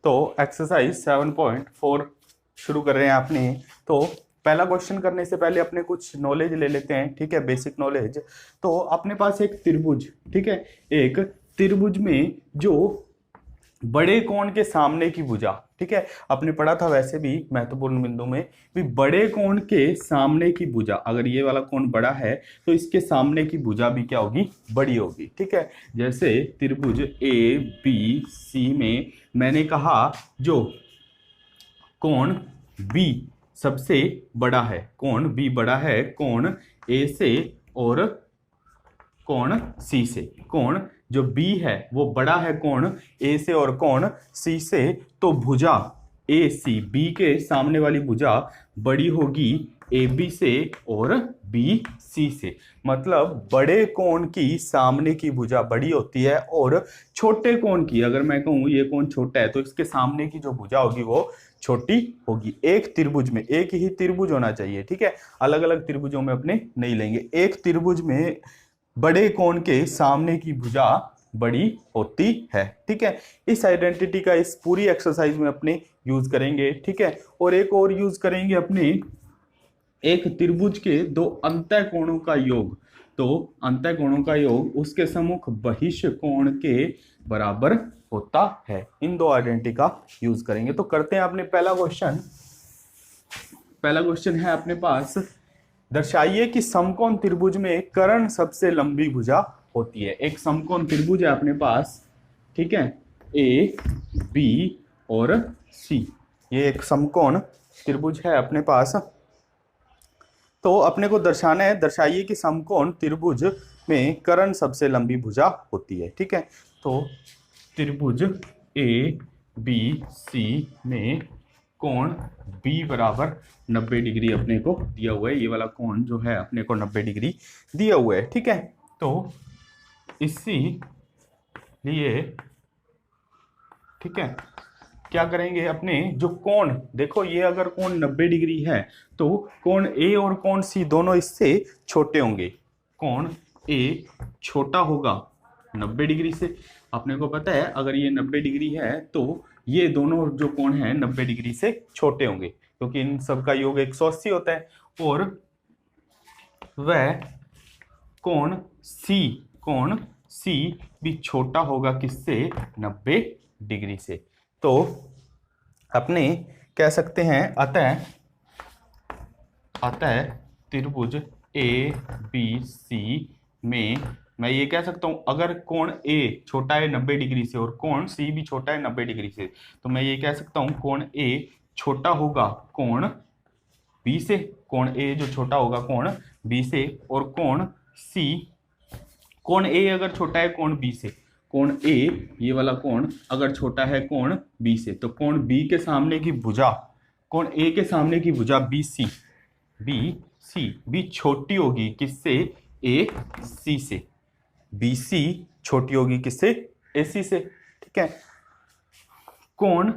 तो एक्सरसाइज 7.4 शुरू कर रहे हैं अपने। तो पहला क्वेश्चन करने से पहले अपने कुछ नॉलेज ले लेते हैं, ठीक है, बेसिक नॉलेज। तो अपने पास एक त्रिभुज, ठीक है, एक त्रिभुज में जो बड़े कोण के सामने की भुजा, ठीक है, आपने पढ़ा था वैसे भी महत्वपूर्ण बिंदु में भी, बड़े कोण के सामने की भुजा, अगर ये वाला कोण बड़ा है तो इसके सामने की भुजा भी क्या होगी, बड़ी होगी, ठीक है। जैसे त्रिभुज ए बी सी में मैंने कहा जो कोण बी सबसे बड़ा है, कोण बी बड़ा है कोण ए से और कोण सी से, कोण जो बी है वो बड़ा है कोण ए से और कोण सी से, तो भुजा ए सी बी के सामने वाली भुजा बड़ी होगी ए बी से और बी सी से। मतलब बड़े कोण की सामने की भुजा बड़ी होती है और छोटे कोण की, अगर मैं कहूं ये कोण छोटा है तो इसके सामने की जो भुजा होगी वो छोटी होगी। एक त्रिभुज में एक ही त्रिभुज होना चाहिए, ठीक है, अलग अलग त्रिभुजों में अपने नहीं लेंगे। एक त्रिभुज में बड़े कोण के सामने की भुजा बड़ी होती है, ठीक है। इस आइडेंटिटी का इस पूरी एक्सरसाइज में अपने यूज करेंगे, ठीक है। और एक और यूज करेंगे अपने, एक त्रिभुज के दो अंतः कोणों का योग, तो अंतः कोणों का योग उसके सम्मुख बहिष कोण के बराबर होता है। इन दो आइडेंटिटी का यूज करेंगे। तो करते हैं अपने पहला क्वेश्चन। पहला क्वेश्चन है अपने पास, दर्शाइए कि समकोण त्रिभुज में कर्ण सबसे लंबी भुजा होती है। एक समकोण त्रिभुज है अपने पास, ठीक है, ए बी और सी, ये एक समकोण त्रिभुज है अपने पास। तो अपने को दर्शाना है, दर्शाइए कि समकोण त्रिभुज में कर्ण सबसे लंबी भुजा होती है, ठीक है। तो त्रिभुज ए बी सी में कोण बी बराबर 90 डिग्री अपने को दिया हुआ है, ये वाला कोण जो है अपने को 90 डिग्री दिया हुआ है, ठीक है। तो इसी लिए, ठीक है, क्या करेंगे अपने जो कोण, देखो ये अगर कोण 90 डिग्री है तो कोण ए और कोण सी दोनों इससे छोटे होंगे। कोण ए छोटा होगा 90 डिग्री से, अपने को पता है अगर ये 90 डिग्री है तो ये दोनों जो कोण हैं 90 डिग्री से छोटे होंगे, क्योंकि इन सब का योग 180 होता है। और वह कोण सी भी छोटा होगा किससे, 90 डिग्री से। तो अपने कह सकते हैं अतः त्रिभुज ए बी सी में मैं ये कह सकता हूं, अगर कोण ए छोटा है 90 डिग्री से और कोण सी भी छोटा है 90 डिग्री से, तो मैं ये कह सकता हूं कोण ए छोटा होगा कोण बी से, कोण ए जो छोटा होगा कोण बी से, और कोण सी, कोण ए अगर छोटा है कोण बी से, कोण ए ये वाला कोण अगर छोटा है कोण बी से, तो कोण बी के सामने की भुजा, कोण ए के सामने की भुजा बी सी भी छोटी होगी किससे, ए सी से, बी सी छोटी होगी किससे, ए सी से, ठीक है। कोण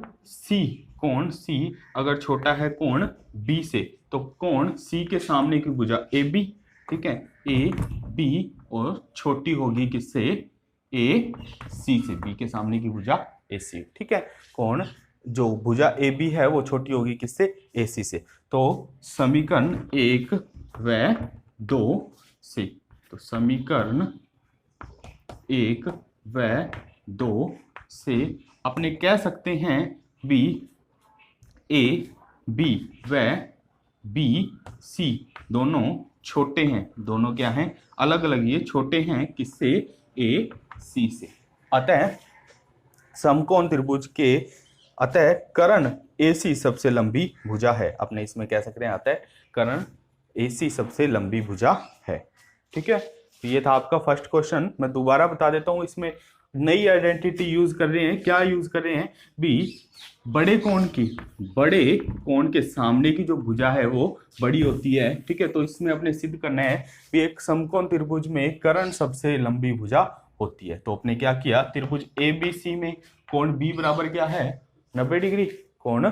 सी अगर छोटा है कोण बी से, तो कोण सी के सामने की भुजा ए बी, ठीक है, ए बी, और छोटी होगी किससे, ए सी से, बी के सामने की भुजा ए सी, ठीक है। कोण जो भुजा ए बी है वो छोटी होगी किससे, ए सी से। तो समीकरण 1 व 2 से, तो समीकरण 1 व 2 से अपने कह सकते हैं बी ए बी व बी सी दोनों छोटे हैं, दोनों क्या हैं, अलग अलग, ये छोटे हैं किससे, ए सी से। अतः समकोण त्रिभुज के अतः कर्ण ए सी सबसे लंबी भुजा है। अपने इसमें कह सकते हैं अतः कर्ण ए सी सबसे लंबी भुजा है, ठीक है। तो ये था आपका फर्स्ट क्वेश्चन। मैं दोबारा बता देता हूं, इसमें नई आइडेंटिटी यूज कर रहे हैं। क्या यूज कर रहे हैं बी, बड़े कोण के सामने की जो भुजा है वो बड़ी होती है, ठीक है। तो इसमें अपने सिद्ध करना है कि एक समकोण त्रिभुज में कर्ण सबसे लंबी भुजा होती है। तो अपने क्या किया, त्रिभुज ए बी सी में कोण बी बराबर क्या है, 90 डिग्री, कोण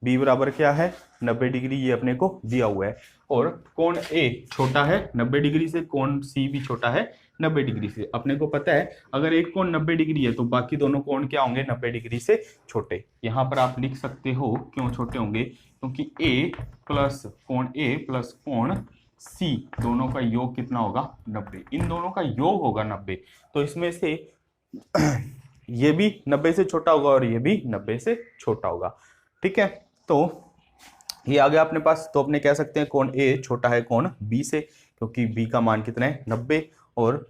बी बराबर क्या है, 90 डिग्री, ये अपने को दिया हुआ है। और कोण ए छोटा है 90 डिग्री से, कोण सी भी छोटा है 90 डिग्री से। अपने को पता है अगर एक कोण 90 डिग्री है तो बाकी दोनों कोण क्या होंगे, 90 डिग्री से छोटे। यहाँ पर आप लिख सकते हो क्यों छोटे होंगे, क्योंकि ए प्लस कोण सी दोनों का योग कितना होगा, 90। इन दोनों का योग होगा 90, तो इसमें से ये भी 90 से छोटा होगा और ये भी 90 से छोटा होगा। ठीक है, तो ये आ गया अपने पास। तो अपने कह सकते हैं कोण ए छोटा है कोण बी से, क्योंकि बी का मान कितना है, 90, और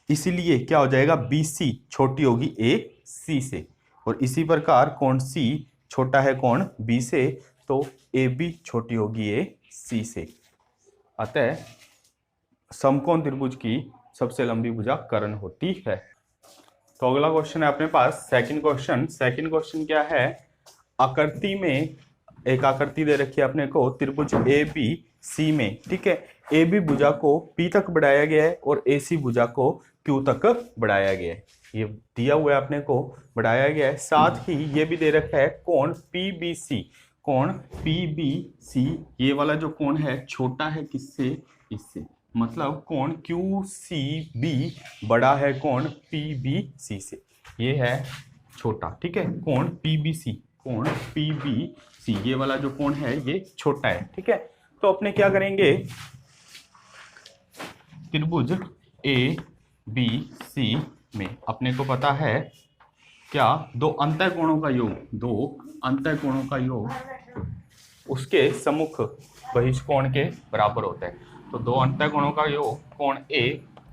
इसीलिए क्या हो जाएगा, बी सी छोटी होगी ए सी से। और इसी प्रकार कोण सी छोटा है कोण बी से, तो ए बी छोटी होगी ए सी से। अतः समकोण त्रिभुज की सबसे लंबी भुजा कर्ण होती है। तो अगला क्वेश्चन है अपने पास सेकंड क्वेश्चन। सेकंड क्वेश्चन क्या है, आकृति में एक आकृति दे रखी है अपने को त्रिभुज ए बी सी में। ठीक है, ए बी भुजा को पी तक बढ़ाया गया है और ए सी भुजा को क्यू तक बढ़ाया गया है। ये दिया हुआ है अपने को, बढ़ाया गया है। साथ ही ये भी दे रखा है कोण पी बी सी। कोण पी बी सी, ये वाला जो कोण है छोटा है किससे, इससे। मतलब कोण क्यू सी बी बड़ा है कोण पी बी सी से, ये है छोटा। ठीक है, कोण पी बी सी, कोण पी बी सी, ये वाला जो कोण है ये छोटा है। ठीक है, तो अपने क्या करेंगे, त्रिभुज ए बी सी में अपने को पता है क्या, दो अंतःकोणों का योग, दो अंतःकोणों का योग उसके सम्मुख बहिष्कोण के बराबर होता है। तो दो अंतःकोणों का योग कोण ए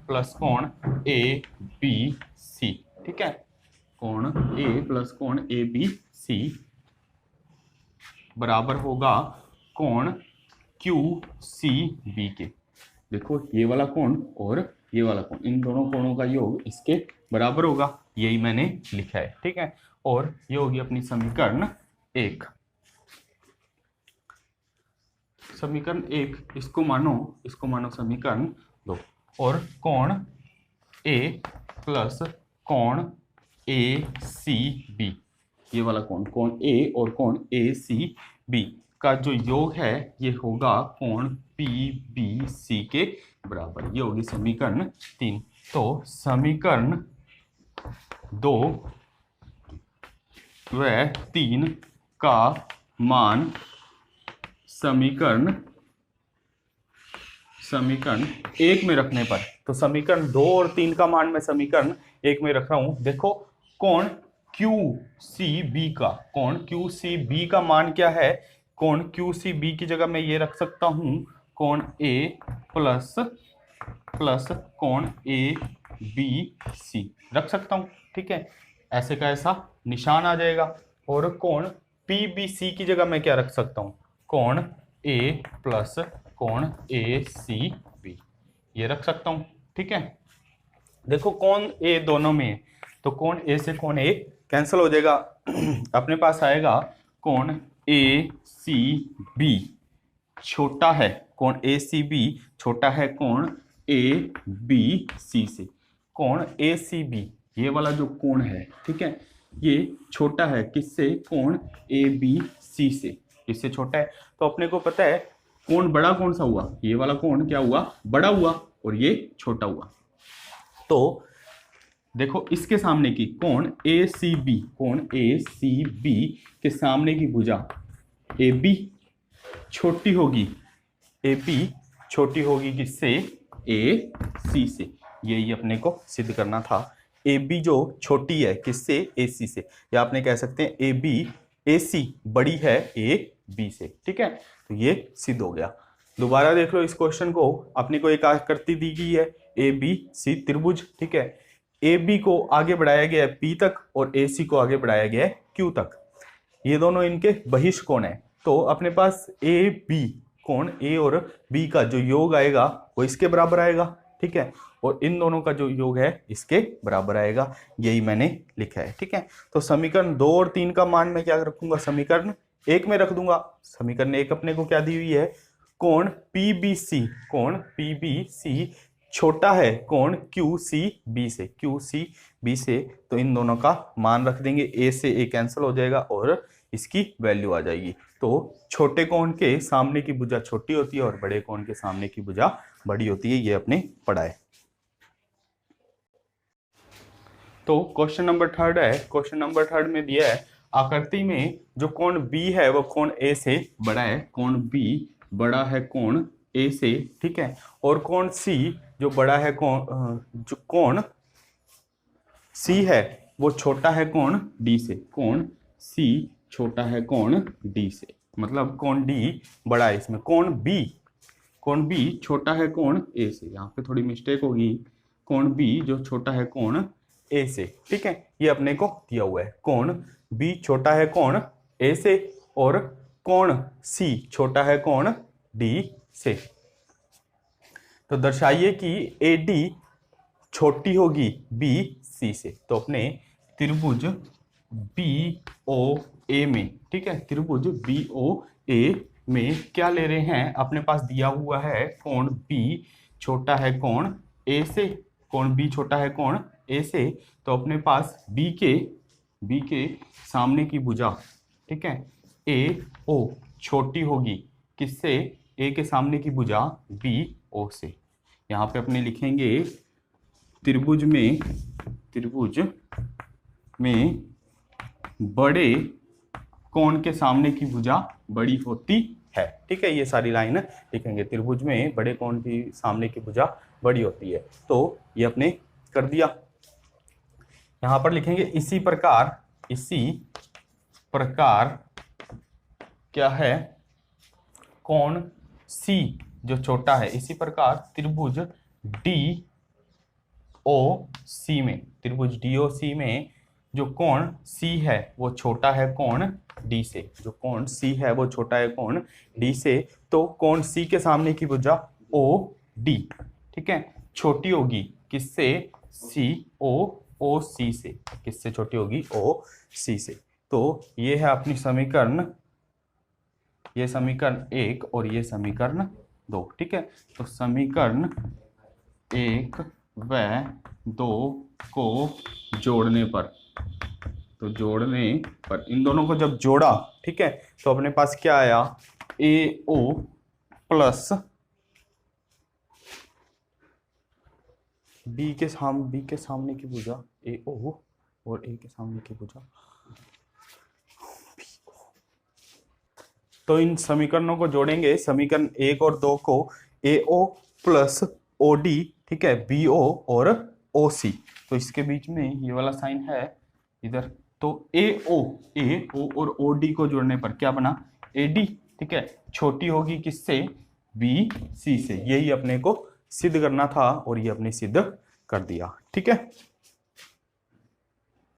प्लस कोण ए बी सी। ठीक है, कोण ए प्लस कोण ए बी सी बराबर होगा कोण क्यू सी बी के। देखो ये वाला कोण और ये वाला कोण, इन दोनों कोणों का योग इसके बराबर होगा, यही मैंने लिखा है। ठीक है, और ये होगी अपनी समीकरण 1। समीकरण 1, इसको मानो समीकरण 2। और कोण ए प्लस कोण ए सी बी, ये वाला कोण ए और कोण ए सी बी का जो योग है ये होगा कोण पी बी सी के बराबर। ये होगी समीकरण 3। तो समीकरण 2 व 3 का मान समीकरण 1 में रखने पर, तो समीकरण 2 और 3 का मान मैं समीकरण 1 में रख रहा हूं। देखो कोण क्यू सी बी का, कोण क्यू सी बी का मान क्या है, कोण क्यू सी बी की जगह मैं ये रख सकता हूं कोण ए प्लस कोण ए बी सी रख सकता हूं। ठीक है, ऐसे का ऐसा निशान आ जाएगा। और कोण पी बी सी की जगह मैं क्या रख सकता हूं, कोण ए प्लस कोण ए सी बी, ये रख सकता हूं। ठीक है, देखो कोण ए दोनों में है, तो कोण ए से कोण ए कैंसिल हो जाएगा। अपने पास आएगा कोण ए सी बी छोटा है, कोण ए सी बी छोटा है कोण ए बी सी से। कोण ए सी बी, ये वाला जो कोण है, ठीक है, ये छोटा है किससे, कोण ए बी सी से। इससे छोटा है, तो अपने को पता है कोण बड़ा कौन सा हुआ, ये वाला कोण क्या हुआ, बड़ा हुआ, और ये छोटा हुआ। तो देखो इसके सामने की कोण ए सी बी, कोण ए सी बी के सामने की भुजा ए बी छोटी होगी, ए बी छोटी होगी किससे, ए सी से। यही अपने को सिद्ध करना था। ए बी जो छोटी है किससे, ए सी से, या आपने कह सकते हैं ए बी ए सी बड़ी है ए बी से। ठीक है, तो ये सिद्ध हो गया। दोबारा देख लो इस क्वेश्चन को, अपने को एक आकृति दी गई है ए बी सी त्रिभुज। ठीक है, ए बी को आगे बढ़ाया गया है पी तक और ए सी को आगे बढ़ाया गया है क्यू तक। ये दोनों इनके बहिष्कोण है, तो अपने पास ए बी कोण ए और बी का जो योग आएगा वो इसके बराबर आएगा। ठीक है, और इन दोनों का जो योग है इसके बराबर आएगा, यही मैंने लिखा है। ठीक है, तो समीकरण 2 और 3 का मान मैं क्या रखूंगा, समीकरण 1 में रख दूंगा। समीकरण 1 अपने को क्या दी हुई है, कोण पी बी सी, कोण पी बी सी छोटा है कोण क्यू सी बी से, क्यू सी बी से। तो इन दोनों का मान रख देंगे, ए से ए कैंसिल हो जाएगा और इसकी वैल्यू आ जाएगी। तो छोटे कोण के सामने की भुजा छोटी होती है और बड़े कोण के सामने की भुजा बड़ी होती है, ये अपने पढ़ा है। तो क्वेश्चन नंबर थर्ड है, क्वेश्चन नंबर थर्ड में दिया है आकृति में जो कोण बी है वो कोण ए से बड़ा है, कोण बी बड़ा है कोण ए से, ठीक है, और कोण सी जो बड़ा है जो कोण सी है वो छोटा है कोण डी से, कोण सी छोटा है कोण डी से, मतलब कोण डी बड़ा है इसमें, कोण बी छोटा है कोण ए से, यहाँ पे थोड़ी मिस्टेक होगी, कोण बी जो छोटा है कोण ए से, ठीक है, ये अपने को दिया हुआ है, कोण बी छोटा है कोण ए से और कोण सी छोटा है कोण डी से। तो दर्शाइए कि ए डी छोटी होगी बी सी से। तो अपने त्रिभुज बी ओ ए में, ठीक है, त्रिभुज बी ओ ए में क्या ले रहे हैं, अपने पास दिया हुआ है कोण बी छोटा है कोण ए से, कोण बी छोटा है कोण ए से, तो अपने पास बी के सामने की भुजा, ठीक है, ए ओ छोटी होगी किससे, ए के सामने की भुजा बी ओ से। यहाँ पे अपने लिखेंगे त्रिभुज में बड़े कोण के सामने की भुजा बड़ी होती है, ठीक है, ये सारी लाइन लिखेंगे, त्रिभुज में बड़े कोण की सामने की भुजा बड़ी होती है। तो ये अपने कर दिया। यहां पर लिखेंगे इसी प्रकार क्या है, कोण सी जो छोटा है, इसी प्रकार त्रिभुज डी ओ सी में, त्रिभुज डी ओ सी में जो कोण सी है वो छोटा है कोण डी से, जो कोण सी है वो छोटा है कोण डी से, तो कोण सी के सामने की भुजा ओ डी, ठीक है, छोटी होगी किससे, सी ओ सी से, किससे छोटी होगी, ओ सी से। तो ये है अपनी समीकरण, ये समीकरण 1 और ये समीकरण 2, ठीक है। तो समीकरण 1 व 2 को जोड़ने पर, तो जोड़ने पर इन दोनों को जब जोड़ा, ठीक है, तो अपने पास क्या आया, ए ओ प्लस बी के सामने की भुजा ए ओ और ए के सामने की भुजा बी ओ। तो इन समीकरणों को जोड़ेंगे, समीकरण 1 और 2 को, ए ओ प्लस ओ डी, ठीक है, बी ओ और ओ सी, तो इसके बीच में ये वाला साइन है इधर, तो ए ओ और ओ डी को जोड़ने पर क्या बना, ए डी, ठीक है, छोटी होगी किससे, बी सी से। यही अपने को सिद्ध करना था और ये अपने सिद्ध कर दिया, ठीक है।